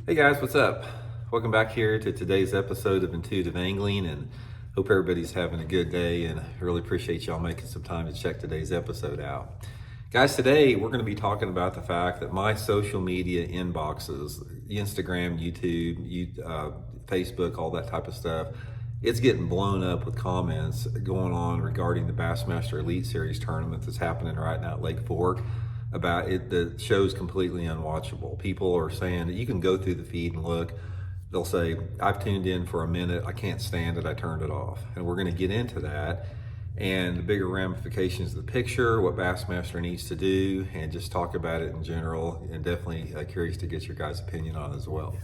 Hey guys, what's up? Welcome back here to today's episode of Intuitive Angling, and hope everybody's having a good day, and I really appreciate y'all making some time to check today's episode out. Guys, today we're going to be talking about the fact that my social media inboxes, Instagram, YouTube, Facebook, all that type of stuff, it's getting blown up with comments going on regarding the Bassmaster Elite Series tournament that's happening right now at Lake Fork. About it, the show's completely unwatchable. People are saying that you can go through the feed and look. They'll say, I've tuned in for a minute, I can't stand it, I turned it off. And we're going to get into that and the bigger ramifications of the picture, what Bassmaster needs to do, and just talk about it in general, and definitely curious to get your guys' opinion on it as well.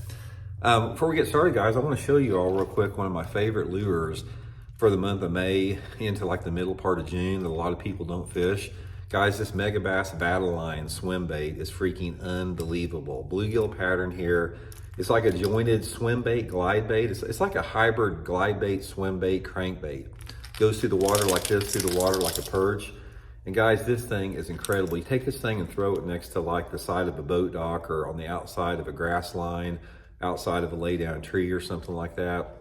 Before we get started, guys, I want to show you all real quick one of my favorite lures for the month of May into like the middle part of June that a lot of people don't fish. Guys, this Megabass Vatalion swim bait is freaking unbelievable. Bluegill pattern here. It's like a jointed swim bait, glide bait. It's like a hybrid glide bait, swim bait, crankbait. Goes through the water like this, through the water like a perch. And guys, this thing is incredible. You take this thing and throw it next to like the side of a boat dock or on the outside of a grass line, outside of a lay down tree or something like that,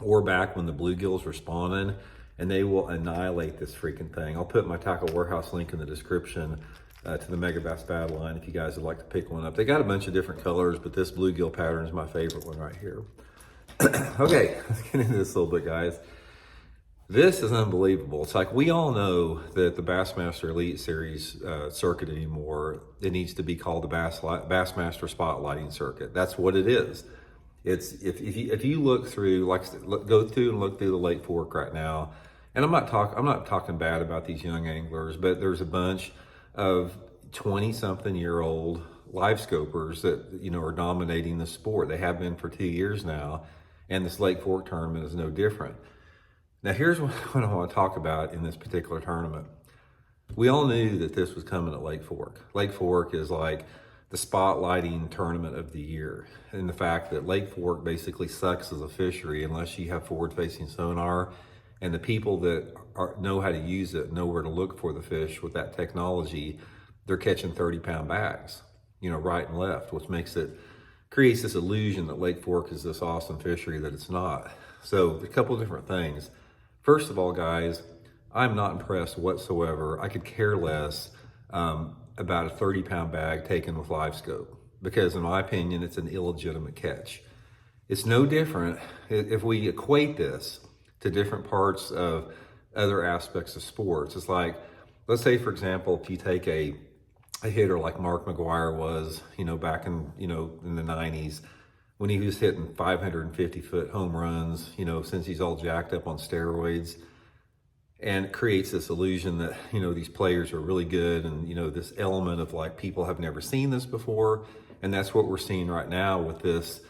or back when the bluegills were spawning, and they will annihilate this freaking thing. I'll put my Tackle Warehouse link in the description to the Megabass Vatalion if you guys would like to pick one up. They got a bunch of different colors, but this bluegill pattern is my favorite one right here. Okay, let's get into this a little bit, guys. This is unbelievable. It's like we all know that the Bassmaster Elite Series circuit anymore, it needs to be called the Bassmaster Spotlighting Circuit. That's what it is. It's if you look through, go through and look through the Lake Fork right now, and I'm not talking bad about these young anglers, but there's a bunch of 20-something-year-old live scopers that are dominating the sport. They have been for 2 years now, and this Lake Fork tournament is no different. Now, here's what I want to talk about in this particular tournament. We all knew that this was coming at Lake Fork. Lake Fork is like the spotlighting tournament of the year, and the fact that Lake Fork basically sucks as a fishery unless you have forward-facing sonar, and the people that know how to use it, know where to look for the fish with that technology, they're catching 30-pound bags, right and left, which creates this illusion that Lake Fork is this awesome fishery that it's not. So a couple of different things. First of all, guys, I'm not impressed whatsoever. I could care less about a 30-pound bag taken with live scope, because in my opinion, it's an illegitimate catch. It's no different if we equate this to different parts of other aspects of sports. It's like, let's say, for example, if you take a hitter like Mark McGwire was, back in the 90s, when he was hitting 550-foot home runs, since he's all jacked up on steroids, and it creates this illusion that, these players are really good, and, this element of like, people have never seen this before. And that's what we're seeing right now with this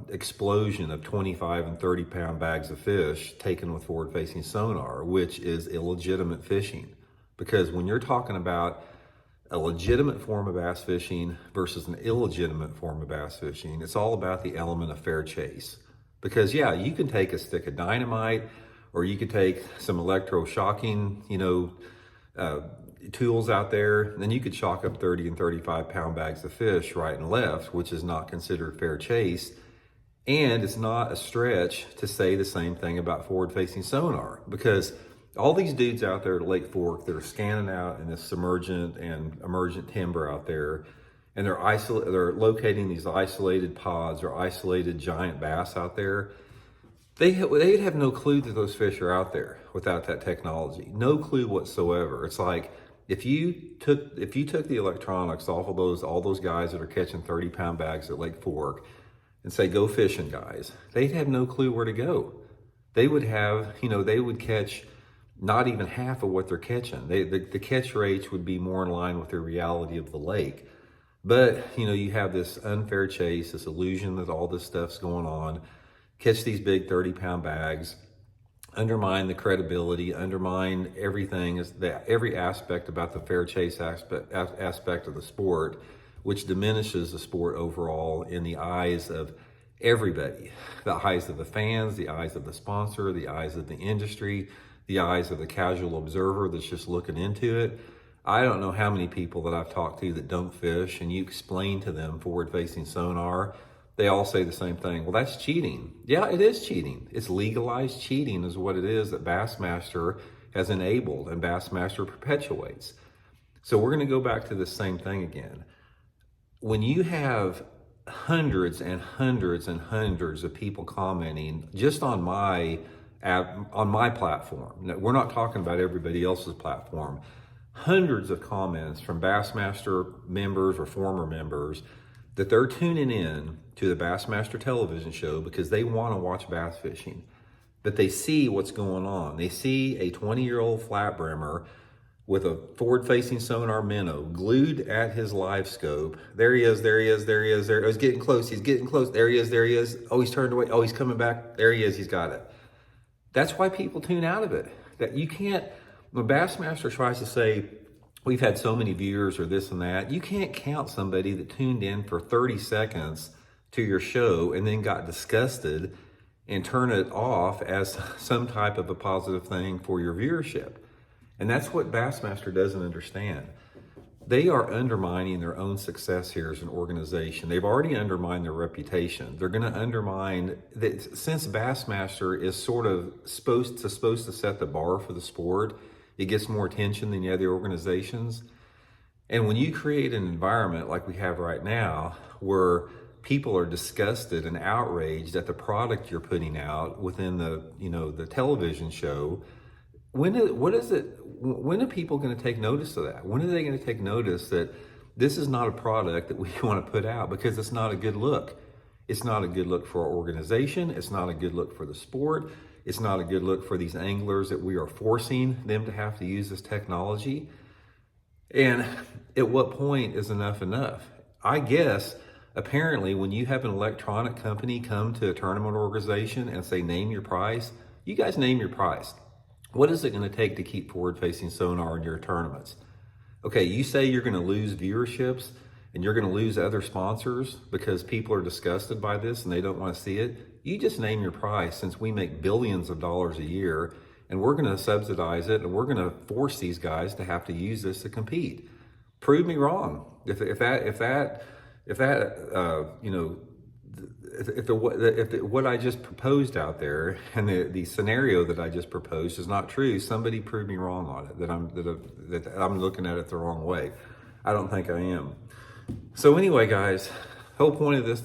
explosion of 25 and 30-pound bags of fish taken with forward-facing sonar, which is illegitimate fishing. Because when you're talking about a legitimate form of bass fishing versus an illegitimate form of bass fishing, it's all about the element of fair chase. Because yeah, you can take a stick of dynamite, or you could take some electroshocking, tools out there, and then you could shock up 30 and 35-pound bags of fish right and left, which is not considered fair chase. And it's not a stretch to say the same thing about forward-facing sonar, because all these dudes out there at Lake Fork that are scanning out in this submergent and emergent timber out there, and they're locating these isolated pods or isolated giant bass out there, they'd have no clue that those fish are out there without that technology. No clue whatsoever. It's like if you took the electronics off of all those guys that are catching 30-pound bags at Lake Fork and say, go fishing, guys, they'd have no clue where to go. They would catch not even half of what they're catching. The catch rates would be more in line with the reality of the lake. But, you have this unfair chase, this illusion that all this stuff's going on, catch these big 30-pound bags, undermine the credibility, undermine everything, every aspect about the fair chase aspect of the sport, which diminishes the sport overall in the eyes of everybody, the eyes of the fans, the eyes of the sponsor, the eyes of the industry, the eyes of the casual observer that's just looking into it. I don't know how many people that I've talked to that don't fish, and you explain to them forward-facing sonar, they all say the same thing. Well, that's cheating. Yeah, it is cheating. It's legalized cheating is what it is that Bassmaster has enabled and Bassmaster perpetuates. So we're going to go back to the same thing again. When you have hundreds and hundreds and hundreds of people commenting just on my platform. Now, we're not talking about everybody else's platform. Hundreds of comments from Bassmaster members or former members that they're tuning in to the Bassmaster television show because they want to watch bass fishing. But they see what's going on. They see a 20-year-old flat brimmer with a forward-facing sonar minnow glued at his live scope. There he is, there he is, there he is, there. Oh, he's getting close, he's getting close. There he is, there he is. Oh, he's turned away. Oh, he's coming back. There he is, he's got it. That's why people tune out of it. That you can't, when Bassmaster tries to say, we've had so many viewers or this and that, you can't count somebody that tuned in for 30 seconds to your show and then got disgusted and turn it off as some type of a positive thing for your viewership. And that's what Bassmaster doesn't understand. They are undermining their own success here as an organization. They've already undermined their reputation. They're going to undermine that, since Bassmaster is sort of supposed to set the bar for the sport. It gets more attention than the other organizations. And when you create an environment like we have right now, where people are disgusted and outraged at the product you're putting out within the television show, when are people going to take notice of that? When are they going to take notice that this is not a product that we want to put out? Because it's not a good look. It's not a good look for our organization. It's not a good look for the sport. It's not a good look for these anglers that we are forcing them to have to use this technology. And at what point is enough enough? I guess, apparently, when you have an electronic company come to a tournament organization and say, name your price, you guys name your price. What is it going to take to keep forward-facing sonar in your tournaments? Okay, you say you're going to lose viewerships and you're going to lose other sponsors because people are disgusted by this and they don't want to see it. You just name your price, since we make billions of dollars a year, and we're going to subsidize it, and we're going to force these guys to have to use this to compete. Prove me wrong. If what I just proposed out there and the scenario that I just proposed is not true, somebody prove me wrong on it, that I'm looking at it the wrong way. I don't think I am. So anyway, guys, the whole point of this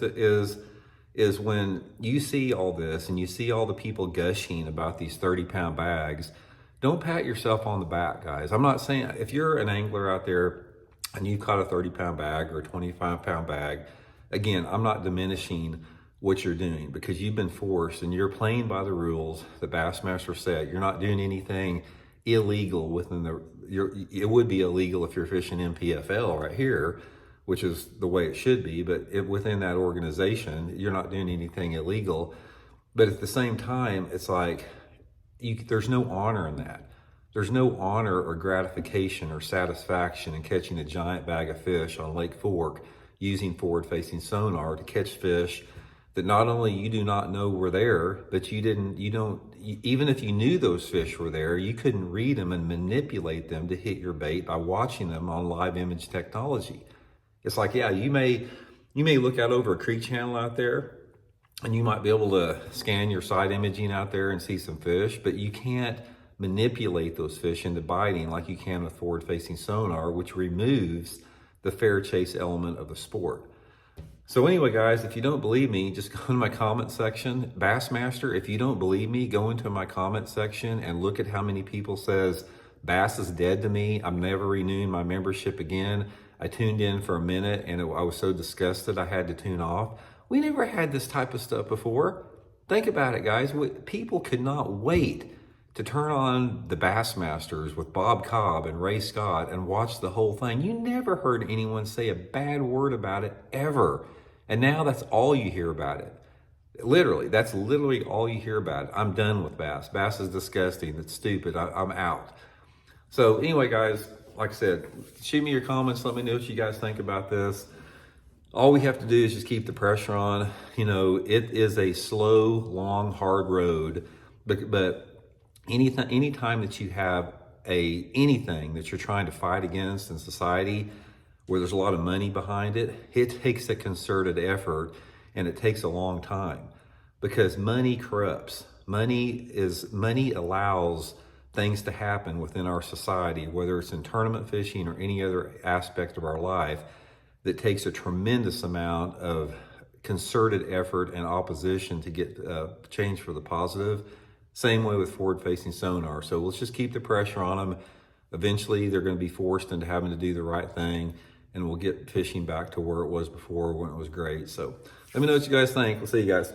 is when you see all this and you see all the people gushing about these 30-pound bags, don't pat yourself on the back, guys. I'm not saying, if you're an angler out there and you caught a 30-pound bag or a 25-pound bag, again, I'm not diminishing what you're doing, because you've been forced and you're playing by the rules that Bassmaster said. You're not doing anything illegal within it would be illegal if you're fishing MPFL right here, which is the way it should be, but within that organization, you're not doing anything illegal. But at the same time, it's like, there's no honor in that. There's no honor or gratification or satisfaction in catching a giant bag of fish on Lake Fork using forward-facing sonar to catch fish that not only you do not know were there, but even if you knew those fish were there, you couldn't read them and manipulate them to hit your bait by watching them on live image technology. It's like, yeah, you may look out over a creek channel out there and you might be able to scan your side imaging out there and see some fish, but you can't manipulate those fish into biting like you can with forward-facing sonar, which removes the fair chase element of the sport. So anyway, guys, if you don't believe me, just go to my comment section. Bassmaster, if you don't believe me, go into my comment section and look at how many people says, bass is dead to me. I'm never renewing my membership again. I tuned in for a minute and I was so disgusted I had to tune off. We never had this type of stuff before. Think about it, guys. People could not wait to turn on the Bassmasters with Bob Cobb and Ray Scott and watch the whole thing. You never heard anyone say a bad word about it, ever. And now that's all you hear about it. Literally, that's literally all you hear about it. I'm done with bass. Bass is disgusting. It's stupid. I'm out. So anyway, guys, like I said, shoot me your comments. Let me know what you guys think about this. All we have to do is just keep the pressure on. It is a slow, long, hard road. But anytime that you have anything that you're trying to fight against in society, where there's a lot of money behind it, it takes a concerted effort and it takes a long time because money corrupts. Money allows things to happen within our society, whether it's in tournament fishing or any other aspect of our life, that takes a tremendous amount of concerted effort and opposition to get change for the positive. Same way with forward-facing sonar. So let's just keep the pressure on them. Eventually, they're going to be forced into having to do the right thing, and we'll get fishing back to where it was before when it was great. So let me know what you guys think. We'll see you guys.